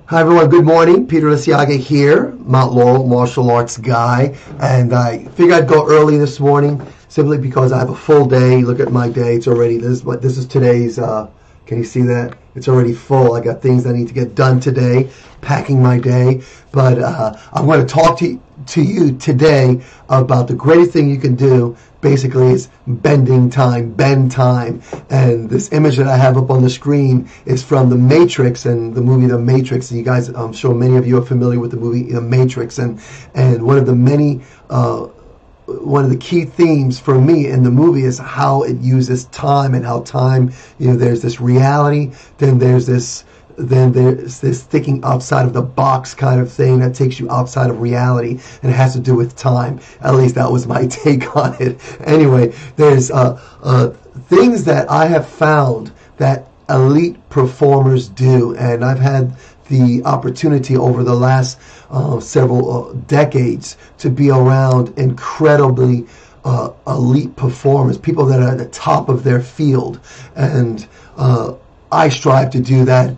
Hi everyone, good morning. Peter Liciaga here, Mount Laurel martial arts guy, and I figured I'd go early this morning simply because I have a full day. Look at my day; it's already this is today's. Can you see that? It's already full. I got things I need to get done today, packing my day. But I'm going to talk to you today about the greatest thing you can do. Basically, is bend time. And this image that I have up on the screen is from The Matrix and the movie The Matrix. And you guys, I'm sure many of you are familiar with the movie The Matrix. And one of the key themes for me in the movie is how it uses time and how time, there's this reality, then there's this thinking outside of the box kind of thing that takes you outside of reality, and it has to do with time. At least that was my take on it. Anyway, there's things that I have found that elite performers do, and I've had the opportunity over the last several decades to be around incredibly elite performers, people that are at the top of their field, and I strive to do that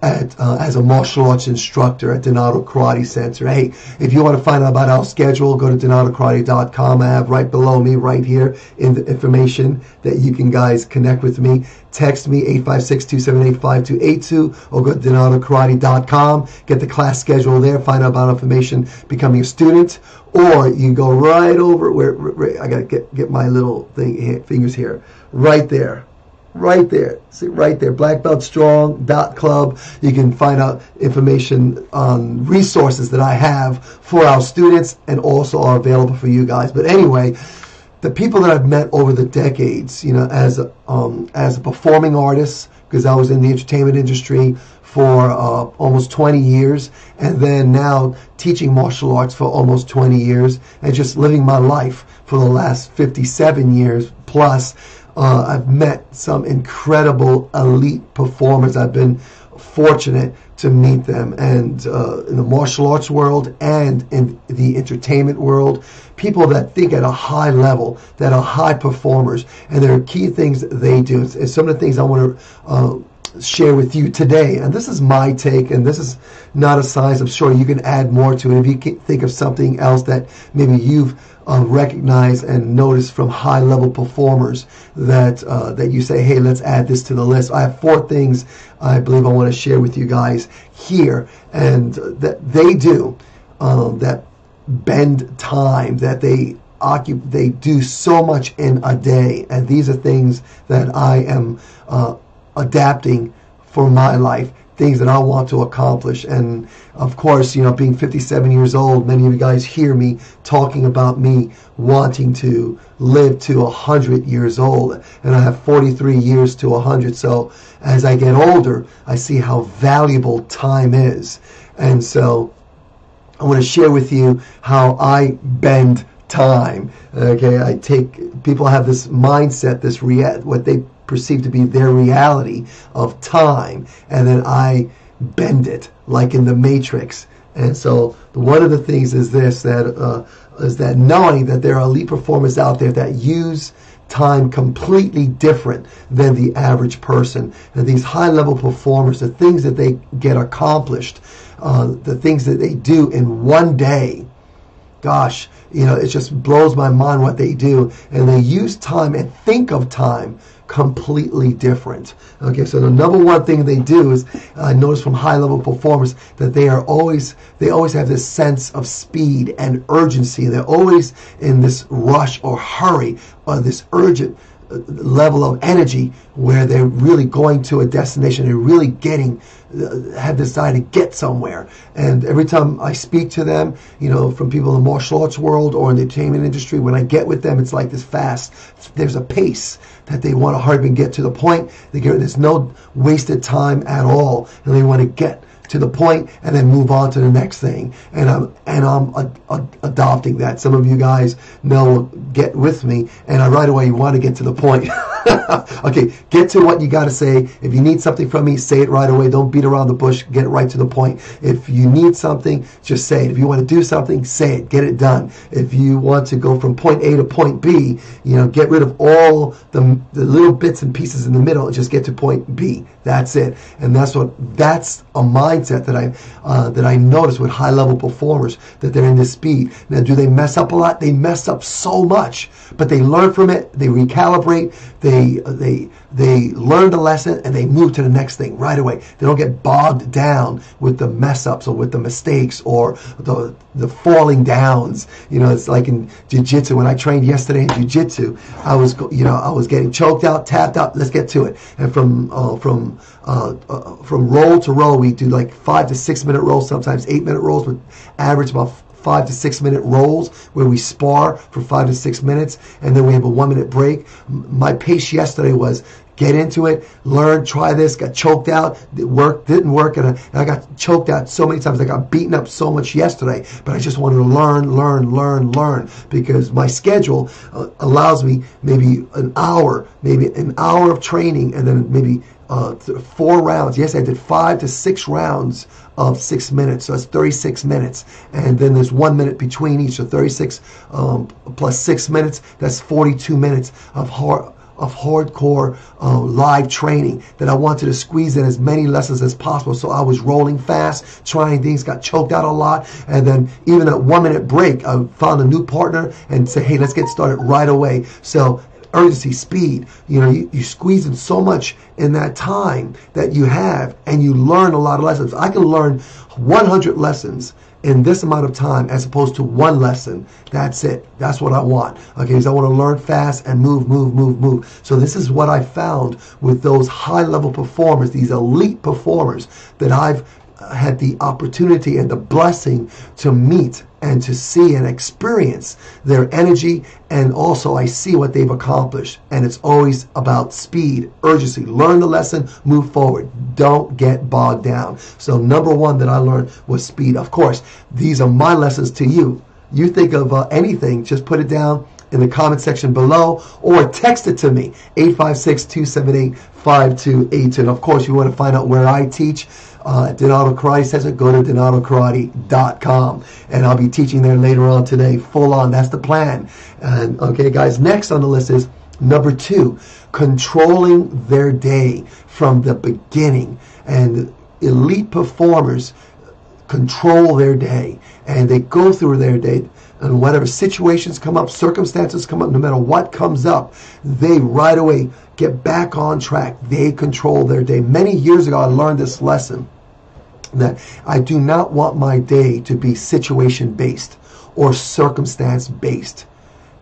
as a martial arts instructor at Donato Karate Center. Hey, if you want to find out about our schedule, go to donatokarate.com. I have right below me, right here, in the information that you can guys connect with me. Text me 856-278-5282 or go to donatokarate.com. Get the class schedule there. Find out about information becoming a student, or you can go right over where I gotta get my little thing here, fingers here, right there. Right there. See, right there, blackbeltstrong.club. You can find out information on resources that I have for our students and also are available for you guys. But anyway, the people that I've met over the decades, as a performing artist, because I was in the entertainment industry for almost 20 years, and then now teaching martial arts for almost 20 years, and just living my life for the last 57 years plus. I've met some incredible elite performers. I've been fortunate to meet them, and in the martial arts world and in the entertainment world, people that think at a high level, that are high performers, and there are key things that they do. And some of the things I want to share with you today, and this is my take, and this is not a science. I'm sure you can add more to it if you can think of something else that maybe you've recognized and noticed from high-level performers that you say, hey, let's add this to the list. I have 4 things I believe I want to share with you guys here, and that they do that bend time, that they do so much in a day, and these are things that I am adapting for my life, things that I want to accomplish. And of course, being 57 years old, many of you guys hear me talking about me wanting to live to 100 years old, and I have 43 years to 100. So as I get older, I see how valuable time is, and so I want to share with you how I bend time. Okay, people have this mindset, what they perceive to be their reality of time, and then I bend it like in the Matrix. And so one of the things is this, is that knowing that there are elite performers out there that use time completely different than the average person, and these high-level performers, the things that they get accomplished, the things that they do in one day, gosh, it just blows my mind what they do, and they use time and think of time completely different. Okay, so the number one thing they do is, I notice from high-level performers, that they always have this sense of speed and urgency. They're always in this rush or hurry, or this urgent level of energy where they're really going to a destination. They're really have decided to get somewhere. And every time I speak to them, from people in the martial arts world or in the entertainment industry, when I get with them, it's like this fast. There's a pace that they want to hurry and get to the point. There's no wasted time at all, and they want to get to the point and then move on to the next thing. And I'm adopting that. Some of you guys know, get with me, and I right away want to get to the point. Okay, get to what you got to say. If you need something from me, say it right away. Don't beat around the bush. Get it right to the point. If you need something, just say it. If you want to do something, say it. Get it done. If you want to go from point A to point B, get rid of all the little bits and pieces in the middle and just get to point B. That's it. And that's a mindset that I notice with high level performers, that they're in this speed. Now, do they mess up a lot? They mess up so much, but they learn from it. They recalibrate. They learn the lesson and they move to the next thing right away. They don't get bogged down with the mess ups or with the mistakes or the falling downs. It's like in jiu-jitsu. When I trained yesterday in jiu-jitsu, I was getting choked out, tapped out. Let's get to it. And from roll to roll, we do like 5 to 6 minute rolls, sometimes 8-minute rolls, but average about 5 to 6 minute rolls where we spar for 5 to 6 minutes, and then we have a 1 minute break. My pace yesterday was get into it, learn, try this, got choked out, didn't work, and I got choked out so many times. I got beaten up so much yesterday, but I just wanted to learn, because my schedule allows me maybe an hour of training, and then maybe 4 rounds. Yes, I did 5 to 6 rounds of 6 minutes, so that's 36 minutes, and then there's 1 minute between each, so 36 plus 6 minutes, that's 42 minutes of hardcore live training that I wanted to squeeze in as many lessons as possible. So I was rolling fast, trying things, got choked out a lot, and then even at 1 minute break, I found a new partner and said, hey, let's get started right away. So urgency, speed, you squeeze in so much in that time that you have, and you learn a lot of lessons. I can learn 100 lessons in this amount of time as opposed to 1 lesson. That's it. That's what I want. Okay, because I want to learn fast and move. So this is what I found with those high-level performers, these elite performers that I've had the opportunity and the blessing to meet and to see and experience their energy, and also I see what they've accomplished. And it's always about speed, urgency. Learn the lesson, move forward. Don't get bogged down. So number 1 that I learned was speed. Of course, these are my lessons to you. You think of anything, just put it down in the comment section below or text it to me, 856-278-5282. And of course, you want to find out where I teach. Donato Karate says it, go to donatokarate.com, and I'll be teaching there later on today, full on. That's the plan. And okay, guys, next on the list is number 2, controlling their day from the beginning. And elite performers control their day, and they go through their day, and whatever situations come up, circumstances come up, no matter what comes up, they right away get back on track. They control their day. Many years ago, I learned this lesson, that I do not want my day to be situation-based or circumstance-based.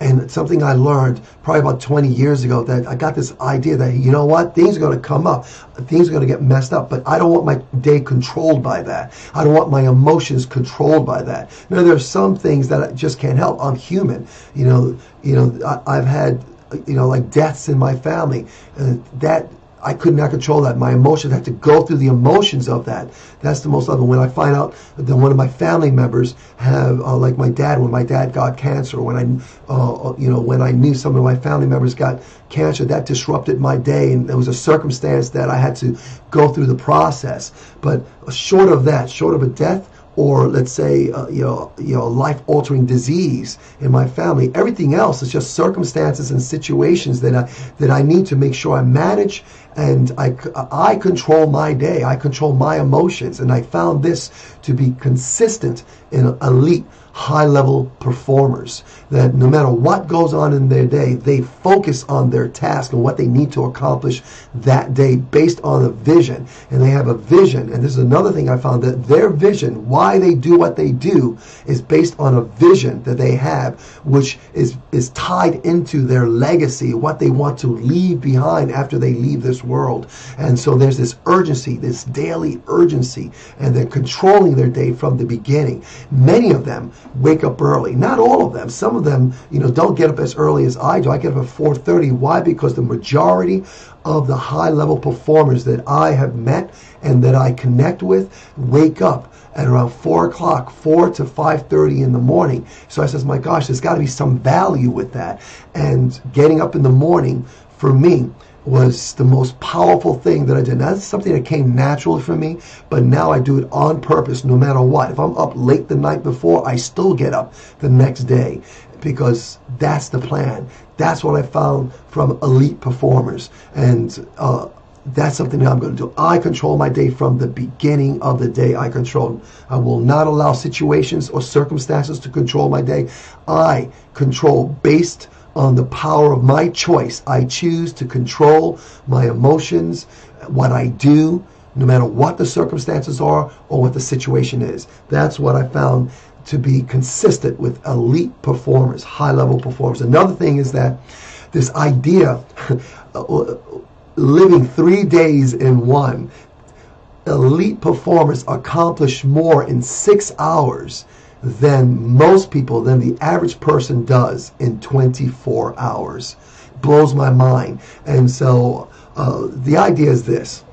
And it's something I learned probably about 20 years ago, that I got this idea that, you know what, things are going to come up, things are going to get messed up, but I don't want my day controlled by that. I don't want my emotions controlled by that. Now, there are some things that I just can't help. I'm human. I've had, like deaths in my family, that I could not control that. My emotions, I have to go through the emotions of that. That's the most of it. When I find out that one of my family members have, like my dad, when my dad got cancer, when I knew some of my family members got cancer, that disrupted my day, and it was a circumstance that I had to go through the process. But short of that, short of a death, or let's say, life-altering disease in my family, everything else is just circumstances and situations that I need to make sure I manage, and I control my day. I control my emotions, and I found this to be consistent in elite, high-level performers, that no matter what goes on in their day, they focus on their task and what they need to accomplish that day based on a vision. And they have a vision. And this is another thing I found, that their vision, why they do what they do, is based on a vision that they have, which is tied into their legacy, what they want to leave behind after they leave this world. And so there's this urgency, this daily urgency, and they're controlling their day from the beginning. Many of them wake up early. Not all of them. Some of them, don't get up as early as I do. I get up at 4:30. Why? Because the majority of the high-level performers that I have met and that I connect with wake up at around 4 o'clock, 4 to 5:30 in the morning. So I says, my gosh, there's got to be some value with that. And getting up in the morning, for me, was the most powerful thing that I did. Now, that's something that came naturally for me, but now I do it on purpose, no matter what. If I'm up late the night before, I still get up the next day, because that's the plan. That's what I found from elite performers. And that's something that I'm going to do. I control my day from the beginning of the day. I will not allow situations or circumstances to control my day. I control based on the power of my choice. I choose to control my emotions, what I do, no matter what the circumstances are or what the situation is. That's what I found to be consistent with elite performers, high-level performers. Another thing is that this idea, living 3 days in one, elite performers accomplish more in 6 hours than most people, than the average person does in 24 hours. Blows my mind. And so the idea is this.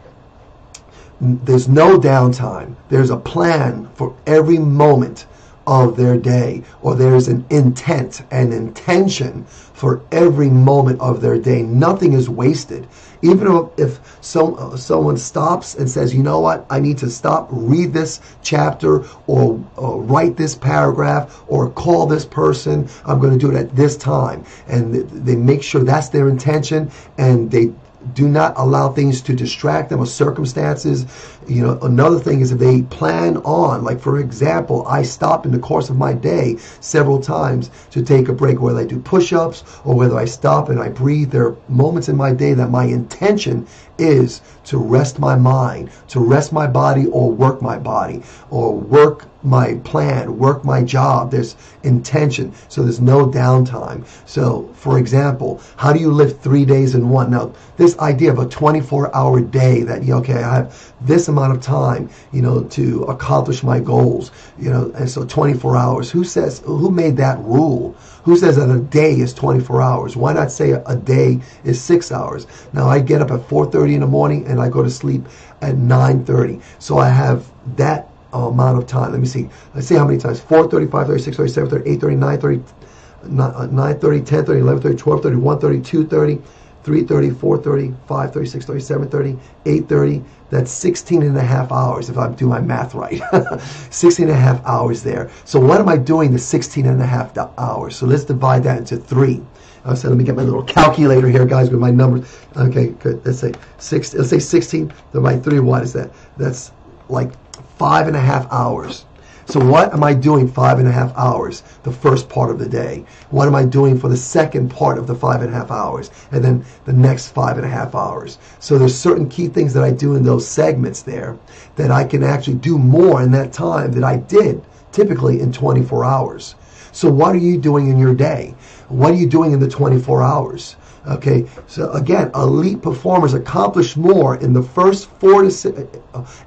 There's no downtime. There's a plan for every moment of their day, or there's an intent, an intention for every moment of their day. Nothing is wasted. Even if someone stops and says, you know what, I need to stop, read this chapter, or write this paragraph, or call this person, I'm going to do it at this time. And they make sure that's their intention, and they do not allow things to distract them or circumstances. You know, another thing is if they plan on, like for example, I stop in the course of my day several times to take a break, whether I do push-ups or whether I stop and I breathe. There are moments in my day that my intention is to rest my mind, to rest my body, or work my body, or work my plan, work my job. There's intention, so there's no downtime. So, for example, how do you live 3 days in one? Now, this idea of a 24-hour day that, okay, I have this amount of time, to accomplish my goals, and so 24 hours. Who made that rule? Who says that a day is 24 hours? Why not say a day is 6 hours? Now, I get up at 4:30 in the morning and I go to sleep at 9:30. So I have that amount of time. Let me see. Let's see how many times. 4:30, 5:30, 6:30, 7:30, 8:30, 9:30, 9:30, 10:30, 11:30, 12:30, 1:30, 2:30, 3:30, 4:30, 5:30, 6:30, 7:30, 8:30. That's 16 and a half hours if I'm doing my math right. 16 and a half hours there. So what am I doing the 16 and a half hours? So let's divide that into 3. So let me get my little calculator here, guys, with my numbers. Okay, good. Let's say 16 divided by 3. What is that? That's like 5.5 hours. So what am I doing 5.5 hours, the first part of the day? What am I doing for the second part of the 5.5 hours? And then the next 5.5 hours. So there's certain key things that I do in those segments there that I can actually do more in that time that I did typically in 24 hours. So what are you doing in your day? What are you doing in the 24 hours? Okay, so again, elite performers accomplish more in the first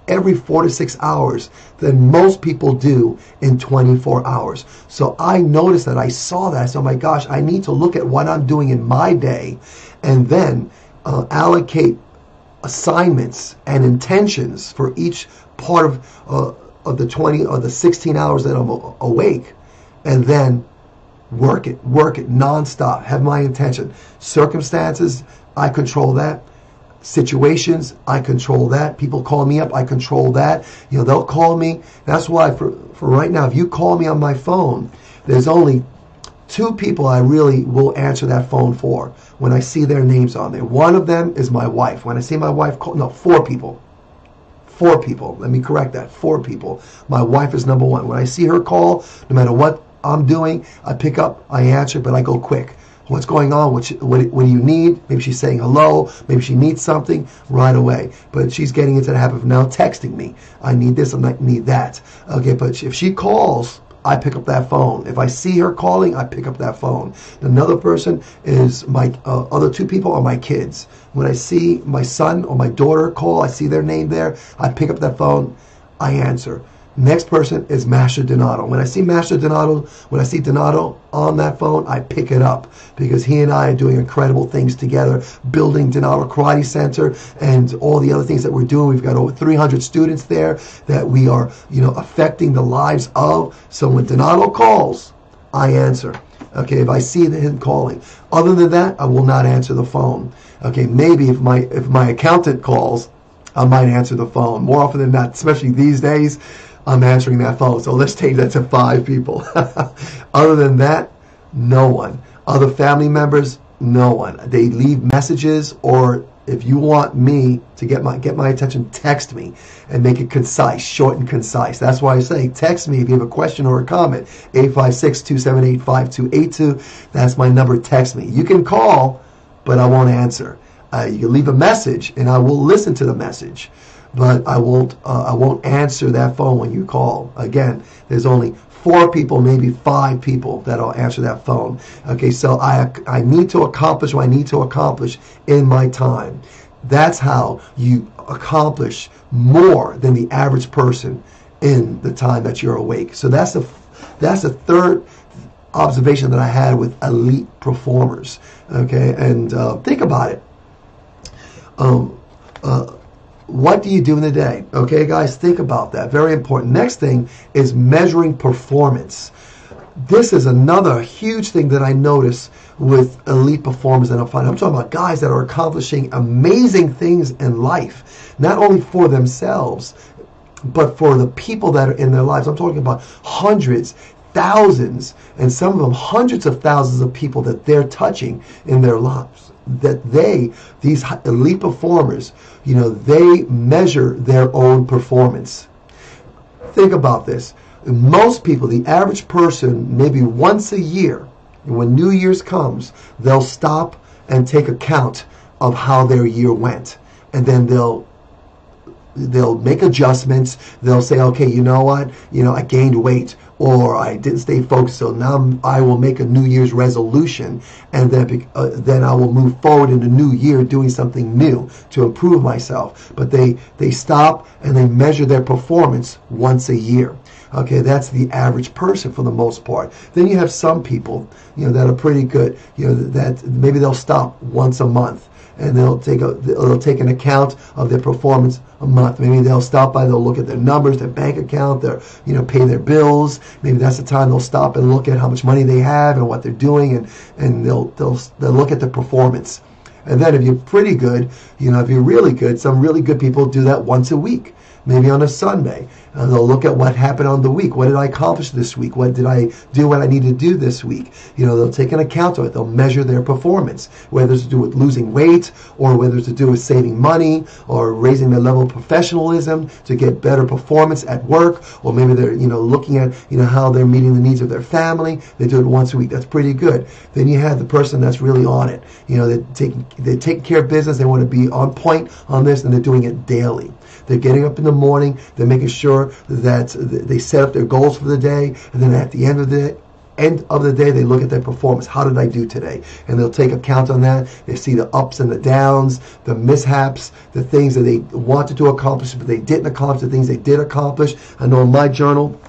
every 4 to 6 hours than most people do in 24 hours. So I noticed that, I saw that, I said, oh my gosh, I need to look at what I'm doing in my day and then allocate assignments and intentions for each part of the 20 or the 16 hours that I'm awake, and then work it nonstop. Have my intention. Circumstances, I control that. Situations, I control that. People call me up, I control that. They'll call me. That's why for right now, if you call me on my phone, there's only 2 people I really will answer that phone for when I see their names on there. One of them is my wife. When I see my wife call, no, 4 people. 4 people. Let me correct that. 4 people. My wife is number 1. When I see her call, no matter what I'm doing, I pick up, I answer, but I go quick. What's going on? What do you need? Maybe she's saying hello. Maybe she needs something right away. But she's getting into the habit of now texting me. I need this, I need that. Okay, but if she calls, I pick up that phone. If I see her calling, I pick up that phone. Another person is my other 2 people are my kids. When I see my son or my daughter call, I see their name there, I pick up that phone, I answer. Next person is Master Donato. When I see Donato on that phone, I pick it up because he and I are doing incredible things together, building Donato Karate Center and all the other things that we're doing. We've got over 300 students there that we are, affecting the lives of. So when Donato calls, I answer. Okay, if I see him calling. Other than that, I will not answer the phone. Okay, maybe if my accountant calls, I might answer the phone. More often than not, especially these days, I'm answering that phone. So let's take that to 5 people. Other than that, no one. Other family members, no one. They leave messages, or if you want me to get my attention, text me and make it concise, short and concise. That's why I say text me if you have a question or a comment. 856-278-5282. That's my number. Text me. You can call, but I won't answer. You can leave a message, and I will listen to the message, but I won't answer that phone when you call. Again, there's only 4 people, maybe 5 people that'll answer that phone. Okay, so I need to accomplish what I need to accomplish in my time. That's how you accomplish more than the average person in the time that you're awake. So that's the third observation that I had with elite performers. Okay, and think about it. What do you do in the day? Okay, guys, think about that. Very important. Next thing is measuring performance. This is another huge thing that I notice with elite performers that I'm finding. I'm talking about guys that are accomplishing amazing things in life, not only for themselves, but for the people that are in their lives. I'm talking about hundreds, thousands, and some of them hundreds of thousands of people that they're touching in their lives. That these elite performers, they measure their own performance. Think about this. Most people, the average person, maybe once a year, when New Year's comes, they'll stop and take account of how their year went. And then they'll make adjustments. They'll say, okay, you know what? I gained weight, or I didn't stay focused, so now I will make a New Year's resolution, and then I will move forward in the new year doing something new to improve myself. But they stop and they measure their performance once a year. Okay, that's the average person for the most part. Then you have some people, that are pretty good, that maybe they'll stop once a month, and they'll take an account of their performance a month. Maybe they'll stop by, they'll look at their numbers, their bank account, pay their bills. Maybe that's the time they'll stop and look at how much money they have and what they're doing, and they'll look at the performance. And then if you're pretty good, if you're really good, some really good people do that once a week. Maybe on a Sunday. They'll look at what happened on the week. What did I accomplish this week? What did I do what I need to do this week? They'll take an account of it. They'll measure their performance, whether it's to do with losing weight, or whether it's to do with saving money, or raising their level of professionalism to get better performance at work, or maybe they're looking at how they're meeting the needs of their family. They do it once a week. That's pretty good. Then you have the person that's really on it. They're taking care of business. They want to be on point on this, and they're doing it daily. They're getting up in the morning. They're making sure that they set up their goals for the day, and then at the end of the day, they look at their performance. How did I do today? And they'll take account on that. They see the ups and the downs, the mishaps, the things that they wanted to accomplish but they didn't accomplish, the things they did accomplish. I know in my journal,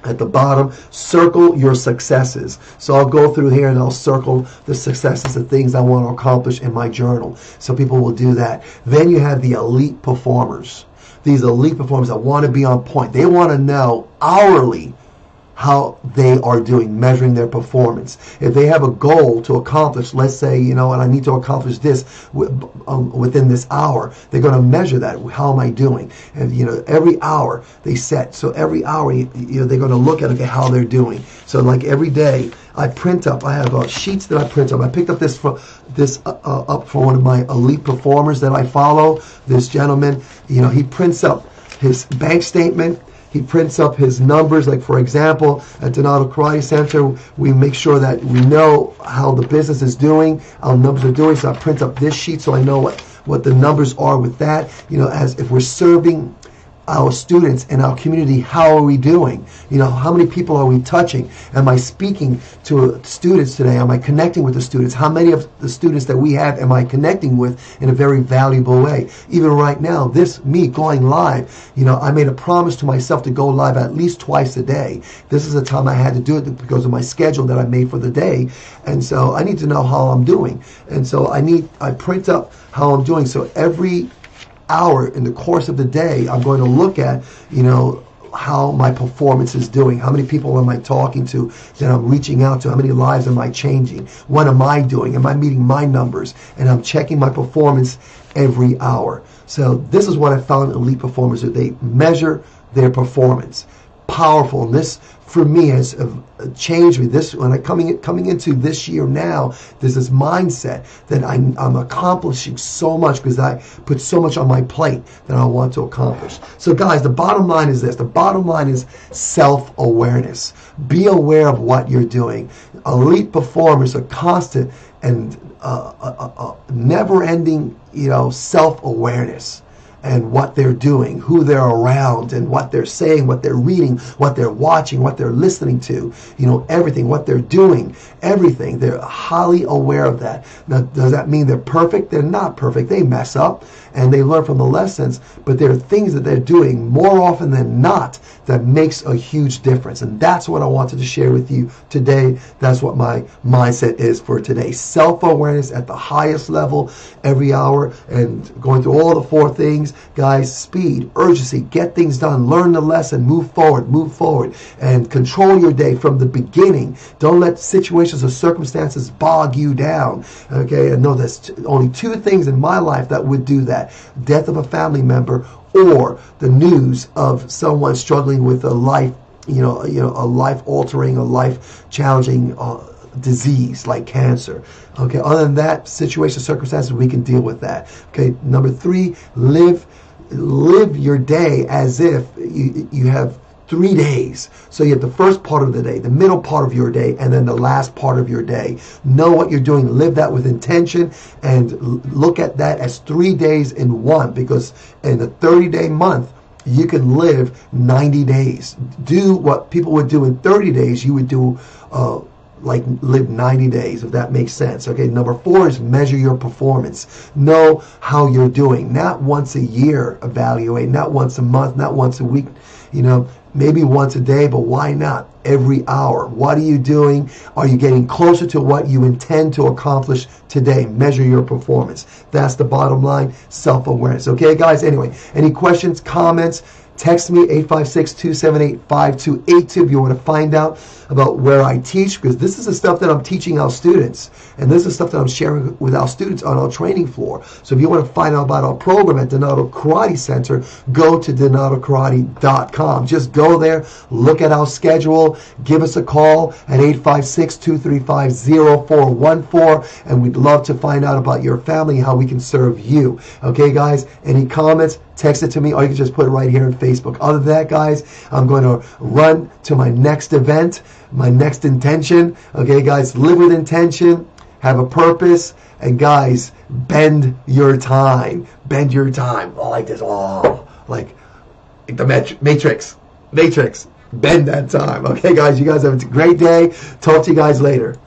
at the bottom, circle your successes. So I'll go through here and I'll circle the successes, the things I want to accomplish in my journal. So people will do that. Then you have the elite performers. These elite performers that want to be on point. They want to know hourly how they are doing, measuring their performance. If they have a goal to accomplish, let's say, and I need to accomplish this within this hour, they're going to measure that. How am I doing? And, every hour they set. So every hour, they're going to look at, okay, how they're doing. So like every day, I have sheets that I print up. I picked up this up from one of my elite performers that I follow. This gentleman, he prints up his bank statement. He prints up his numbers. Like, for example, at Donato Karate Center, we make sure that we know how the business is doing, how the numbers are doing. So I print up this sheet so I know what the numbers are with that. As if we're serving our students in our community, how are we doing? How many people are we touching? Am I speaking to students today? Am I connecting with the students? How many of the students that we have am I connecting with in a very valuable way? Even right now, me going live, I made a promise to myself to go live at least twice a day. This is the time I had to do it because of my schedule that I made for the day. And so I need to know how I'm doing. And so I print up how I'm doing. So every hour in the course of the day, I'm going to look at, how my performance is doing. How many people am I talking to that I'm reaching out to? How many lives am I changing? What am I doing? Am I meeting my numbers? And I'm checking my performance every hour. So this is what I found in elite performers, that they measure their performance. powerful. And this, for me, has changed me. This, when I coming into this year now, there's this mindset that I'm accomplishing so much because I put so much on my plate that I want to accomplish. So guys, the bottom line is this. The bottom line is self-awareness. Be aware of what you're doing. Elite performers are constant and never-ending, self-awareness. And what they're doing, who they're around, and what they're saying, what they're reading, what they're watching, what they're listening to, everything, what they're doing, everything. They're highly aware of that. Now, does that mean they're perfect? They're not perfect. They mess up and they learn from the lessons, but there are things that they're doing more often than not that makes a huge difference. And that's what I wanted to share with you today. That's what my mindset is for today. Self-awareness at the highest level every hour, and going through all the 4 things. Guys, speed, urgency, get things done, learn the lesson, move forward, and control your day from the beginning. Don't let situations or circumstances bog you down. Okay, I know there's only 2 things in my life that would do that: death of a family member, or the news of someone struggling with a life, a life-altering, a life-challenging disease like cancer. Okay, other than that, situation, circumstances, we can deal with that. Okay, number 3, live your day as if you have 3 days. So you have the first part of the day, the middle part of your day, and then the last part of your day. Know what you're doing, live that with intention, and look at that as 3 days in one, because in a 30-day month, you can live 90 days. Do what people would do in 30 days, you would do live 90 days, if that makes sense. Okay, number 4 is measure your performance. Know how you're doing. Not once a year evaluate, not once a month, not once a week, maybe once a day, but why not every hour? What are you doing? Are you getting closer to what you intend to accomplish today? Measure your performance. That's the bottom line, self-awareness. Okay, guys, anyway, any questions, comments, text me, 856-278-5282 if you want to find out about where I teach, because this is the stuff that I'm teaching our students, and this is stuff that I'm sharing with our students on our training floor. So if you want to find out about our program at Donato Karate Center, go to donatokarate.com. Just go there, look at our schedule, give us a call at 856-235-0414, and we'd love to find out about your family, how we can serve you. Okay, guys, any comments, text it to me, or you can just put it right here on Facebook. Other than that, guys, I'm going to run to my next event, my next intention. Okay, guys, live with intention, have a purpose, and guys, bend your time. Bend your time. Oh, like this. Oh, like the Matrix. Bend that time. Okay, guys, you guys have a great day. Talk to you guys later.